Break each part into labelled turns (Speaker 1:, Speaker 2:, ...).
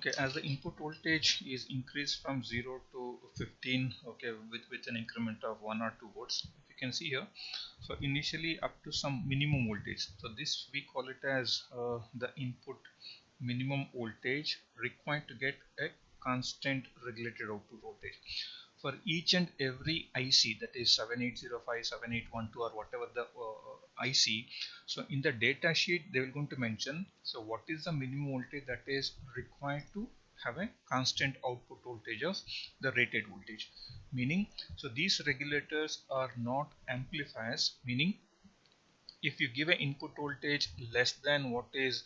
Speaker 1: Okay, as the input voltage is increased from 0 to 15, okay, with an increment of 1 or 2 volts, if you can see here, so initially up to some minimum voltage. So this we call it as the input minimum voltage required to get a constant regulated output voltage. For each and every IC, that is 7805, 7812 or whatever the IC, so in the data sheet they will going to mention, so what is the minimum voltage that is required to have a constant output voltage of the rated voltage, meaning, so these regulators are not amplifiers, meaning if you give an input voltage less than what is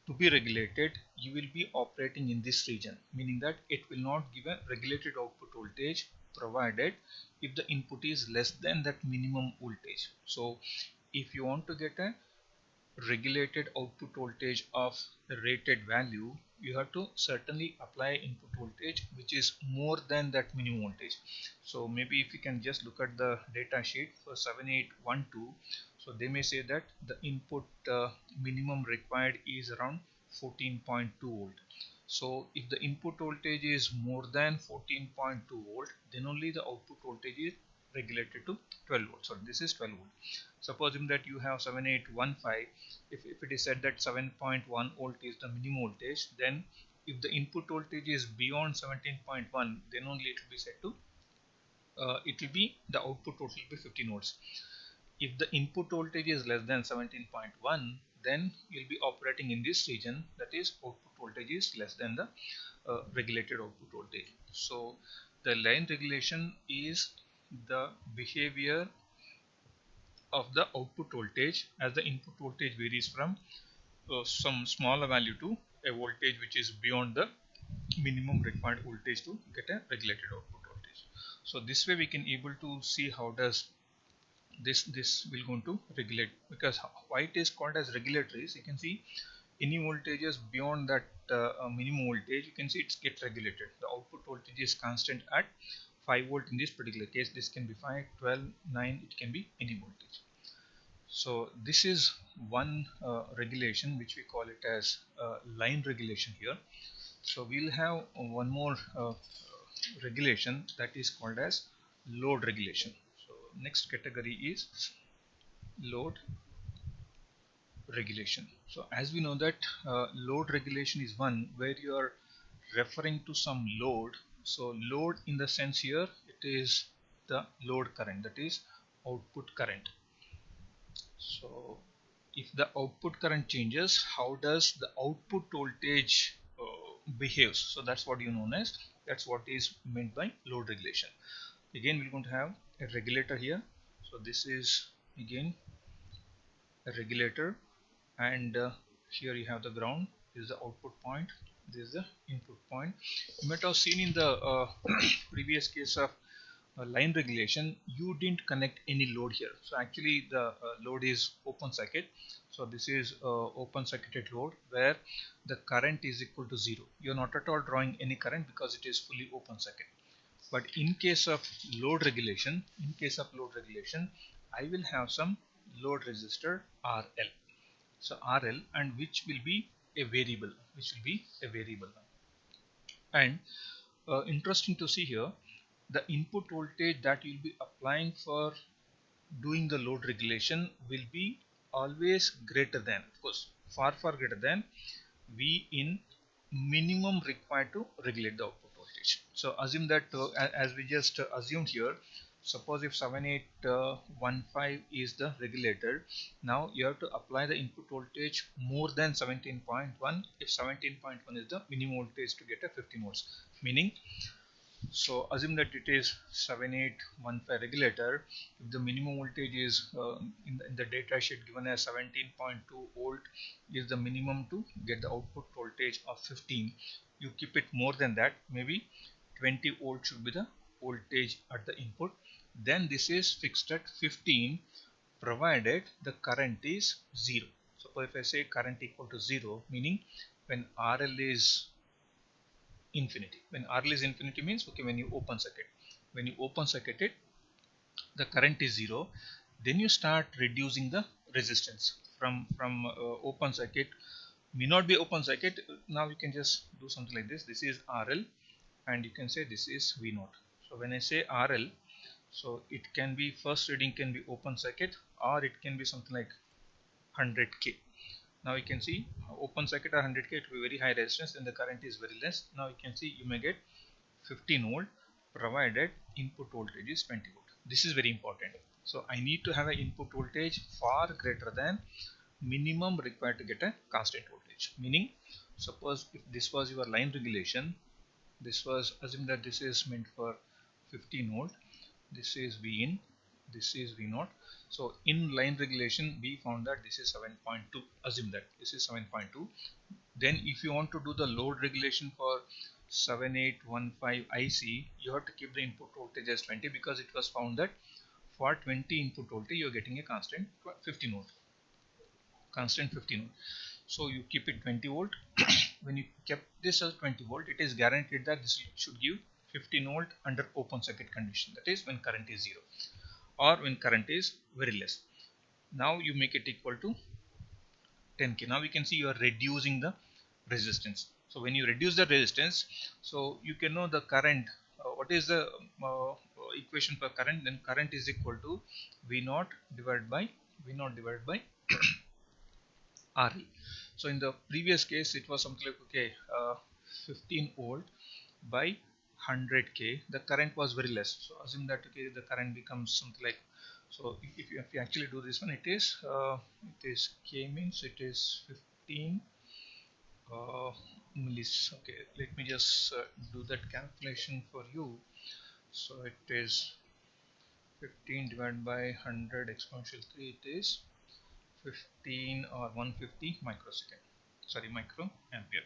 Speaker 1: to be regulated, you will be operating in this region, meaning that it will not give a regulated output voltage provided if the input is less than that minimum voltage. So if you want to get a regulated output voltage of the rated value, you have to certainly apply input voltage which is more than that minimum voltage. So maybe if you can just look at the data sheet for 7812, so they may say that the input minimum required is around 14.2 volt. So if the input voltage is more than 14.2 volt, then only the output voltage is regulated to 12 volts. So this is 12 volt. Supposing that you have 7815, if it is said that 7.1 volt is the minimum voltage, then if the input voltage is beyond 17.1, then only it will be set to it will be the output voltage will be 15 volts. If the input voltage is less than 17.1, then you will be operating in this region, that is output voltage is less than the regulated output voltage. So the line regulation is the behavior of the output voltage as the input voltage varies from some smaller value to a voltage which is beyond the minimum required voltage to get a regulated output voltage. So this way we can able to see how does this will going to regulate, because why it is called as regulatory is, you can see any voltages beyond that minimum voltage, you can see it's get regulated. The output voltage is constant at 5 volt in this particular case. This can be 5, 12, 9, it can be any voltage. So this is one regulation which we call it as line regulation here. So we'll have one more regulation that is called as load regulation. So next category is load regulation. So as we know that load regulation is one where you are referring to some load. So load in the sense here, it is the load current, that is output current. So if the output current changes, how does the output voltage behaves? So that's what you know as, that's what is meant by load regulation. Again we're going to have a regulator here. So this is again a regulator, and here you have the ground. This is the output point, this is the input point. You might have seen in the previous case of line regulation, you didn't connect any load here. So actually the load is open circuit. So this is open circuited load where the current is equal to 0. You're not at all drawing any current because it is fully open circuit. But in case of load regulation, I will have some load resistor RL. So RL, and which will be a variable, and interesting to see here, the input voltage that you will be applying for doing the load regulation will be always greater than, of course, far greater than V in minimum required to regulate the output voltage. So assume that as we just assumed here, suppose if 7815 is the regulator, now you have to apply the input voltage more than 17.1 if 17.1 is the minimum voltage to get a 15 volts, meaning, so assume that it is 7815 regulator. If the minimum voltage is in the data sheet given as 17.2 volt is the minimum to get the output voltage of 15, you keep it more than that, maybe 20 volt should be the voltage at the input. Then this is fixed at 15 provided the current is 0. So if I say current equal to 0, meaning when RL is infinity. When RL is infinity means, okay, when you open circuit it, the current is 0, then you start reducing the resistance from open circuit, may not be open circuit. Now you can just do something like this. This is RL and you can say this is V0. So when I say RL, so it can be, first reading can be open circuit or it can be something like 100k. Now you can see open circuit or 100k, it will be very high resistance and the current is very less. Now you can see you may get 15 volt provided input voltage is 20 volt. This is very important. So I need to have an input voltage far greater than minimum required to get a constant voltage. Meaning, suppose if this was your line regulation, this was, assume that this is meant for 15 volt, this is V in, this is V0. So in line regulation we found that this is 7.2, assume that this is 7.2. Then if you want to do the load regulation for 7815 IC, you have to keep the input voltage as 20 because it was found that for 20 input voltage you are getting a constant 15 volt. Constant 15 volt. So you keep it 20 volt. When you kept this as 20 volt, it is guaranteed that this should give 15 volt under open circuit condition, that is when current is 0 or when current is very less. Now you make it equal to 10k. Now we can see you are reducing the resistance. So when you reduce the resistance, so you can know the current. What is the equation for current? Then current is equal to V0 divided by RE. So in the previous case it was something like, okay, 15 volt by 100k, the current was very less. So assume that, okay, the current becomes something like, so if you actually do this one, it is k means it is 15 millis. Okay, let me just do that calculation for you. So it is 15 divided by 100 exponential 3, it is 15 or 150 microsecond, sorry, microampere.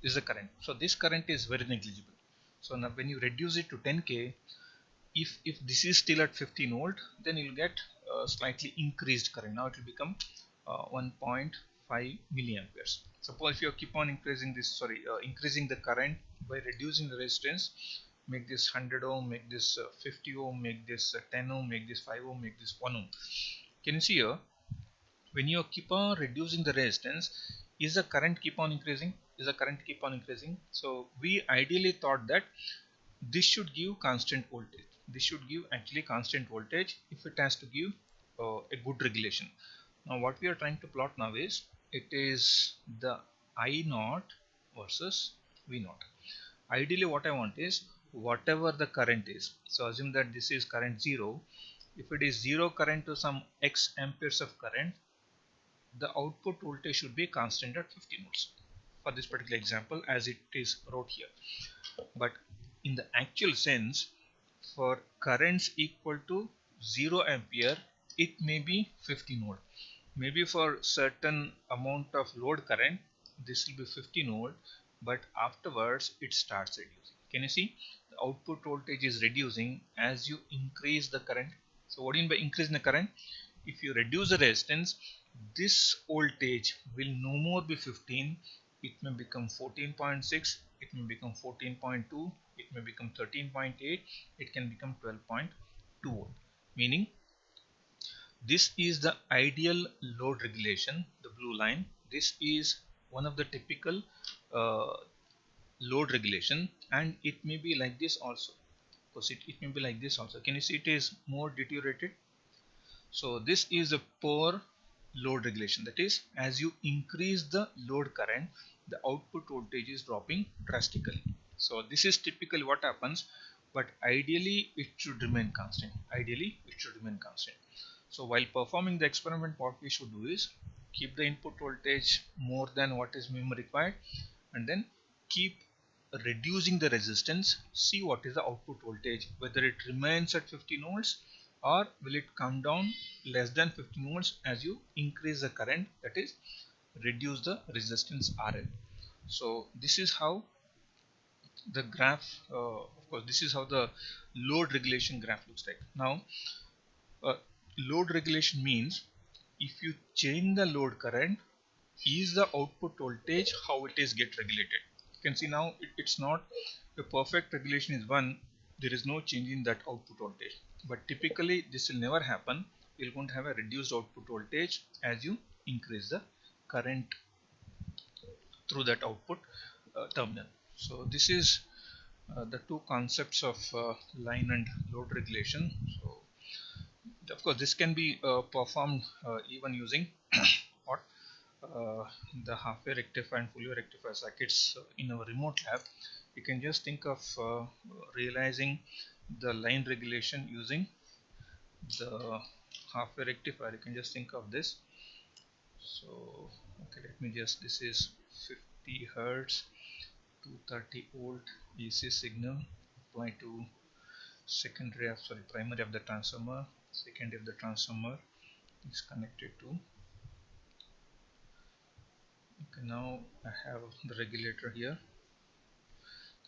Speaker 1: This is the current. So this current is very negligible. So now when you reduce it to 10k, if this is still at 15 volt, then you will get slightly increased current. Now it will become 1.5 milliamperes. Suppose if you keep on increasing this, increasing the current by reducing the resistance, make this 100 ohm, make this 50 ohm, make this 10 ohm, make this 5 ohm, make this 1 ohm. Can you see here? When you keep on reducing the resistance, is the current keep on increasing? So we ideally thought that this should give constant voltage. This should give actually constant voltage if it has to give a good regulation. Now what we are trying to plot now is, it is the I0 versus V0. Ideally what I want is whatever the current is. So assume that this is current 0. If it is 0 current to some X amperes of current, the output voltage should be constant at 15 volts for this particular example as it is wrote here. But in the actual sense, for currents equal to 0 ampere, it may be 15 volt. Maybe for certain amount of load current, this will be 15 volt, but afterwards it starts reducing. Can you see? The output voltage is reducing as you increase the current. So what do you mean by increasing the current? If you reduce the resistance, this voltage will no more be 15. It may become 14.6, it may become 14.2, it may become 13.8, it can become 12.2 volt. Meaning this is the ideal load regulation, the blue line. This is one of the typical load regulation, and it may be like this also, because it may be like this also. Can you see it is more deteriorated? So this is a poor load regulation, that is, as you increase the load current, the output voltage is dropping drastically. So this is typically what happens, but ideally it should remain constant. So while performing the experiment, what we should do is keep the input voltage more than what is minimum required, and then keep reducing the resistance, see what is the output voltage, whether it remains at 15 volts or will it come down less than 15 volts as you increase the current, that is reduce the resistance RL. So this is how the graph, of course this is how the load regulation graph looks like. Now load regulation means if you change the load current, is the output voltage how it is get regulated. You can see now it's not a perfect regulation is 1, there is no change in that output voltage, but typically this will never happen. You're going to have a reduced output voltage as you increase the current through that output terminal. So this is the two concepts of line and load regulation. So of course this can be performed even using what the half-wave rectifier and full-wave rectifier circuits in our remote lab. You can just think of realizing the line regulation using the half-wave rectifier. You can just think of this. So okay, let me just, this is 50 Hertz 230 volt AC signal applied to primary of the transformer. Secondary of the transformer is connected to, okay, now I have the regulator here.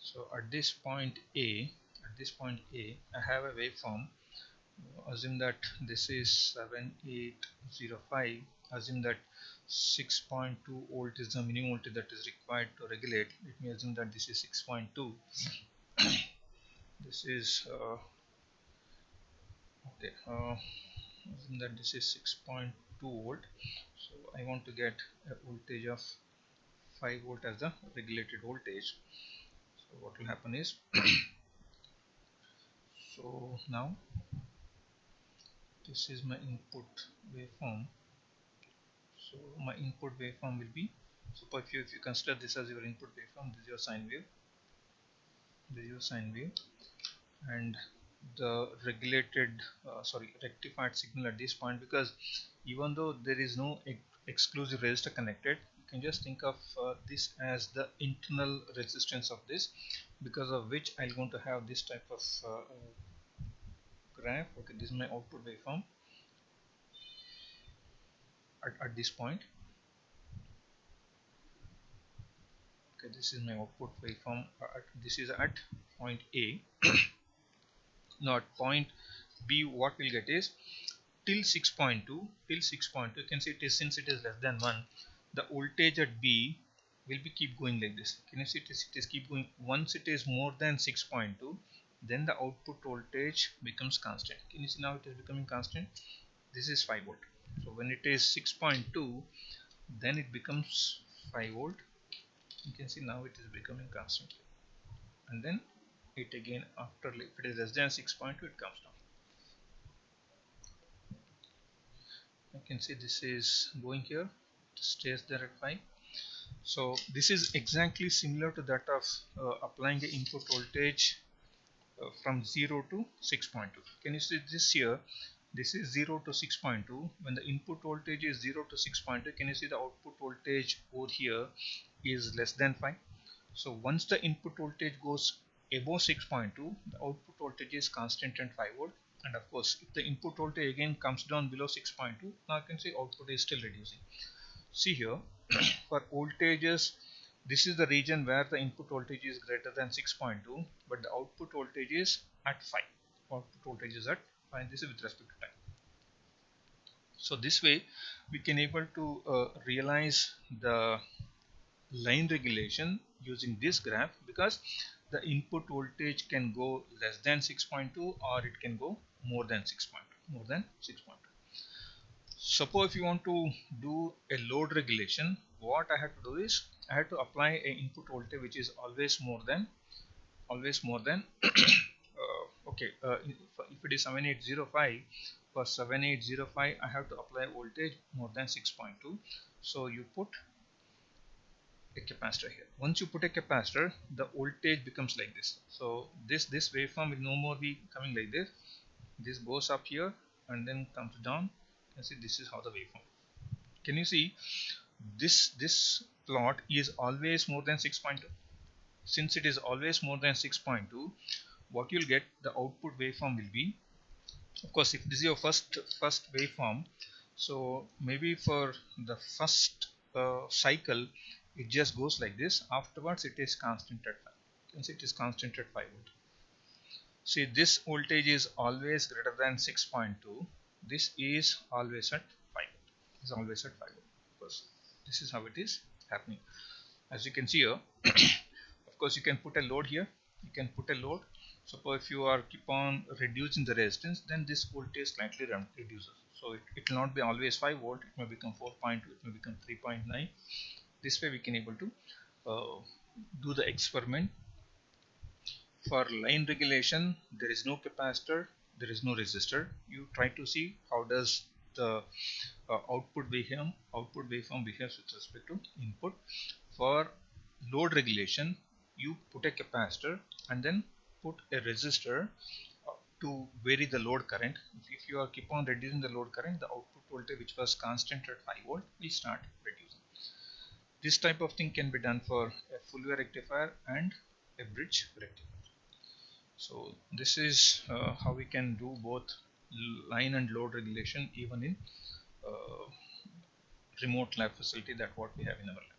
Speaker 1: So at this point A, I have a waveform. Assume that this is 7805. Assume that 6.2 volt is the minimum voltage that is required to regulate. Let me assume that this is 6.2. This is okay. Assume that this is 6.2 volt. So I want to get a voltage of 5 volt as the regulated voltage. So what will happen is so now this is my input waveform. So my input waveform will be, so if you consider this as your input waveform, this is your sine wave, and the regulated rectified signal at this point, because even though there is no exclusive resistor connected, you can just think of this as the internal resistance of this, because of which I'm going to have this type of graph. Okay, this is my output waveform at this point. Okay, this is my output waveform. This is at point A. Now at point B, what we'll get is till 6.2. You can see it is, since it is less than 1, the voltage at B will be keep going like this. Can you see it is keep going? Once it is more than 6.2, then the output voltage becomes constant. Can you see now it is becoming constant? This is 5 volt. So when it is 6.2, then it becomes 5 volt. You can see now it is becoming constant, and then it again, after, if it is less than 6.2, it comes down. You can see this is going here, it stays there at 5. So this is exactly similar to that of applying the input voltage from 0 to 6.2. Can you see this here? This is 0 to 6.2. When the input voltage is 0 to 6.2, can you see the output voltage over here is less than 5? So once the input voltage goes above 6.2, the output voltage is constant at 5 volt. And of course, if the input voltage again comes down below 6.2, now you can see output is still reducing. See here, for voltages, this is the region where the input voltage is greater than 6.2, but the output voltage is at 5. Output voltage is at 5. This is with respect to time. So this way, we can able to realize the line regulation using this graph, because the input voltage can go less than 6.2 or it can go more than 6.2. Suppose if you want to do a load regulation, what I have to do is I have to apply a input voltage which is always more than if it is 7805, for 7805 I have to apply voltage more than 6.2. so you put a capacitor here. Once you put a capacitor, the voltage becomes like this. So this waveform will no more be coming like this. This goes up here and then comes down. You can see this is how the waveform. Can you see this plot is always more than 6.2. Since it is always more than 6.2, what you'll get, the output waveform will be, of course, if this is your first waveform, so maybe for the first cycle it just goes like this. Afterwards it is constant at 5. You can see it is constant at 5 volt. See, this voltage is always greater than 6.2. This is always at 5 volt. Is always at 5 volt. Because this is how it is happening. As you can see here, of course you can put a load here. You can put a load. Suppose if you are keep on reducing the resistance, then this voltage slightly reduces. So it will not be always 5 volt. It may become 4.2. It may become 3.9. This way we can able to do the experiment. For line regulation, there is no capacitor, there is no resistor. You try to see how does the output waveform behaves with respect to input. For load regulation, you put a capacitor and then put a resistor to vary the load current. If you are keep on reducing the load current, the output voltage which was constant at 5 volt will start reducing. This type of thing can be done for a full wave rectifier and a bridge rectifier. So this is how we can do both line and load regulation even in remote lab facility that what we have in our lab.